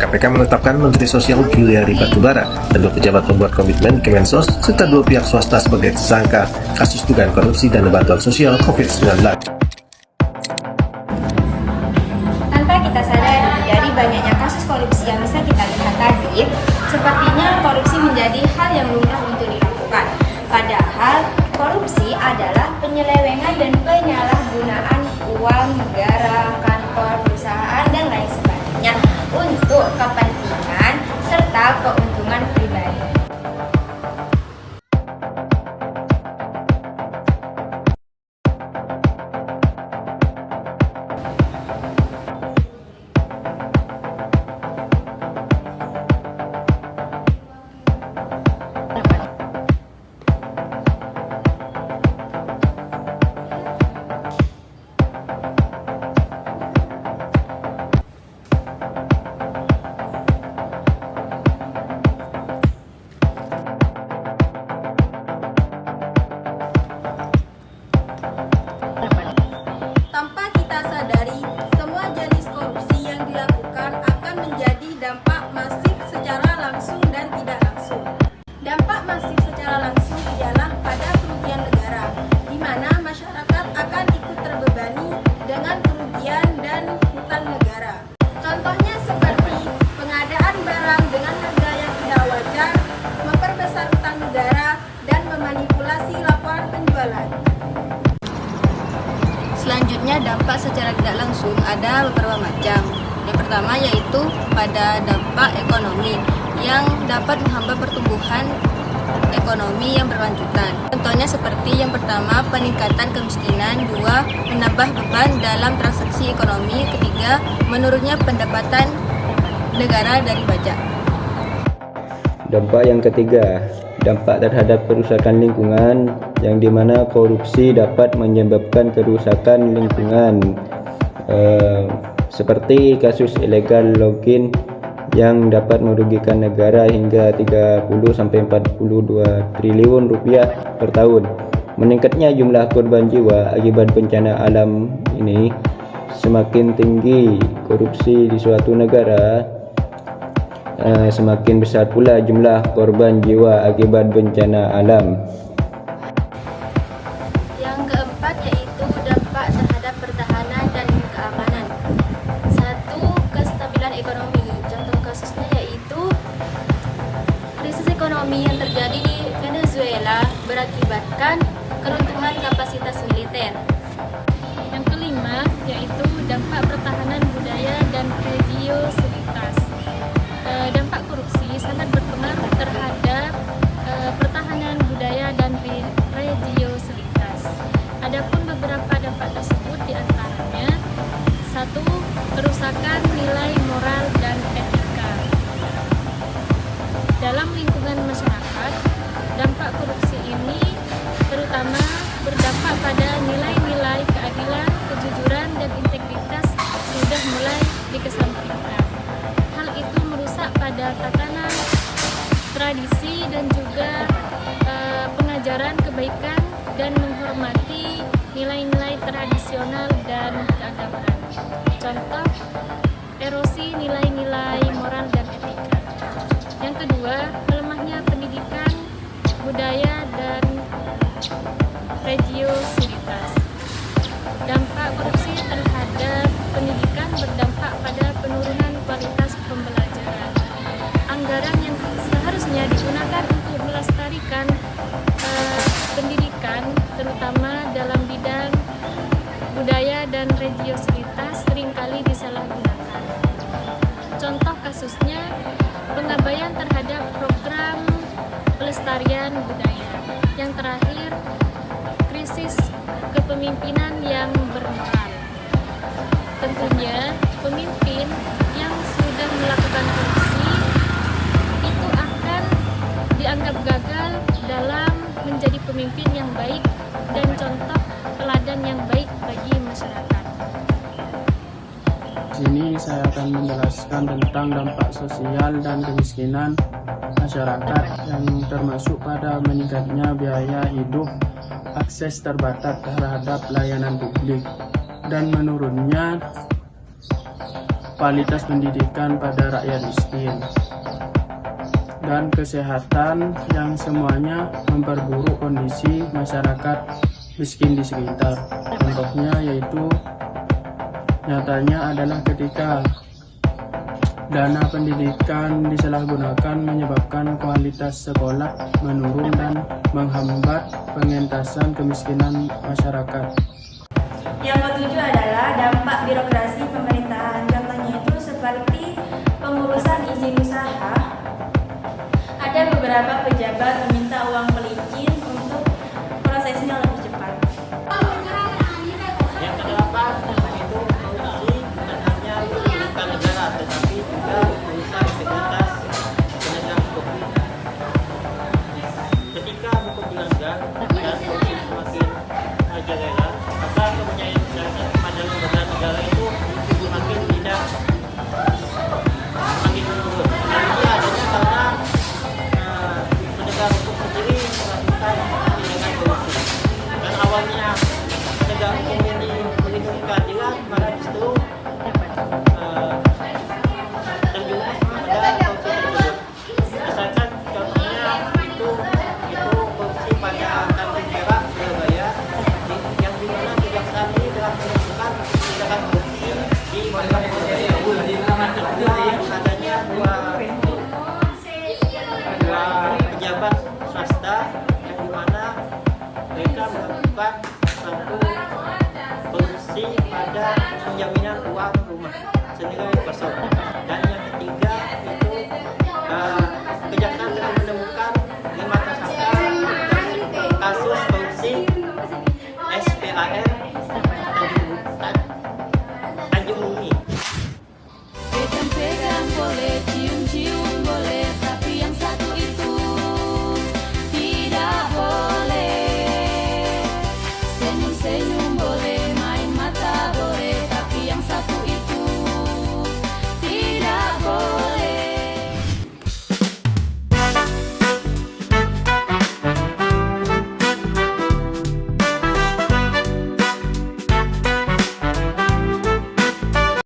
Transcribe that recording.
KPK menetapkan Menteri Sosial Juliari Batubara dan 2 pejabat pembuat komitmen Kemensos serta 2 pihak swasta sebagai tersangka kasus dugaan korupsi dana bantuan sosial COVID-19. Tanpa kita sadari dari banyaknya kasus korupsi yang bisa kita lihat tadi, sepertinya korupsi menjadi hal yang lumrah untuk dilakukan. Padahal korupsi adalah penyelewengan dan penyalahgunaan uang negara, kantor, perusahaan, dan lain sebagainya untuk kepentingan serta keuntungan pribadi. Tanpa kita sadari, semua jenis korupsi yang dilakukan akan menjadi dampak masif secara langsung dan tidak langsung. Dampak masif secara langsung ialah pada kerugian negara, di mana masyarakat akan ikut terbebani dengan kerugian dan hutang negara. Contohnya seperti pengadaan barang dengan harga yang tidak wajar, memperbesar hutang negara, dan memanipulasi laporan penjualan. Selanjutnya, dampak secara tidak langsung ada beberapa macam. Yang pertama yaitu pada dampak ekonomi yang dapat menghambat pertumbuhan ekonomi yang berlanjutan. Contohnya seperti yang pertama, peningkatan kemiskinan, 2, menambah beban dalam transaksi ekonomi, 3, menurunnya pendapatan negara dari pajak. Dampak yang ketiga, dampak terhadap kerusakan lingkungan, yang dimana korupsi dapat menyebabkan kerusakan lingkungan, seperti kasus illegal logging yang dapat merugikan negara hingga 30-42 triliun rupiah per tahun. Meningkatnya jumlah korban jiwa akibat bencana alam ini, semakin tinggi korupsi di suatu negara, semakin besar pula jumlah korban jiwa akibat bencana alam. Yang keempat yaitu dampak terhadap pertahanan dan keamanan. 1, kestabilan ekonomi. Contoh kasusnya yaitu krisis ekonomi yang terjadi di Venezuela berakibatkan keruntuhan kapasitas militer. Yang kelima yaitu dampak pertahanan budaya dan religiositas. Dampak korupsi sangat berpengaruh terhadap pertahanan budaya dan religiositas. Adapun beberapa dampak tersebut diantaranya: 1, kerusakan nilai moral dan etika. Dalam lingkungan masyarakat, dampak korupsi ini terutama berdampak pada nilai-nilai keadilan, kejujuran, dan integritas sudah mulai dikesampingkan. Hal itu merusak pada tatanan, tradisi, dan juga pengajaran kebaikan dan menghormati nilai-nilai tradisional dan keagamaan. Contoh, erosi nilai-nilai moral dan etika. Yang kedua, melemahnya pendidikan, budaya, dan religiositas. Dampak korupsi terhadap pendidikan berdampak pada penurunan kualitas pembelajaran. Anggaran yang seharusnya digunakan untuk melestarikan pendidikan, terutama dalam bidang budaya dan religiositas, seringkali disalahgunakan. Contoh kasusnya, pengabaian terhadap program pelestarian budaya. Yang terakhir, krisis kepemimpinan yang bermoral. Tentunya, pemimpin yang sudah melakukan korupsi itu akan dianggap gagal dalam menjadi pemimpin yang baik dan contoh teladan yang baik bagi masyarakat. Di sini saya akan menjelaskan tentang dampak sosial dan kemiskinan masyarakat yang termasuk pada meningkatnya biaya hidup, akses terbatas terhadap layanan publik, dan menurunnya kualitas pendidikan pada rakyat miskin, dan kesehatan yang semuanya memperburuk kondisi masyarakat miskin di sekitar. Contohnya yaitu nyatanya adalah ketika dana pendidikan disalahgunakan menyebabkan kualitas sekolah menurun dan menghambat pengentasan kemiskinan masyarakat. Yang ketujuh adalah dampak birokrasi pemerintahan. Contohnya itu seperti pengurusan izin usaha. Ada beberapa pejabat meminta uang pelicin untuk prosesnya lebih cepat. Yang kedelapan yaitu korupsi bukan hanya merugikan negara tetapi juga merusak integritas penegak hukum. Ketika hukum dilanggar dan korupsi semakin merajalela, maka kepercayaan masyarakat kepada lembaga negara itu semakin tidak semakin menurun. Dan ini adanya karena penegak hukum sendiri melakukan tindakan korupsi. Dan awalnya penegak hukum ini melindungi keadilan, maka justru terjerumus pada korupsi tersebut. Misalkan contohnya itu korupsi pada kantin Perak Surabaya, yang dimana kejaksaan ini telah melakukan tindakan korupsi di Polda Surabaya. Adanya dua pejabat swasta yang dimana mereka melakukan satu korupsi pada penjaminan uang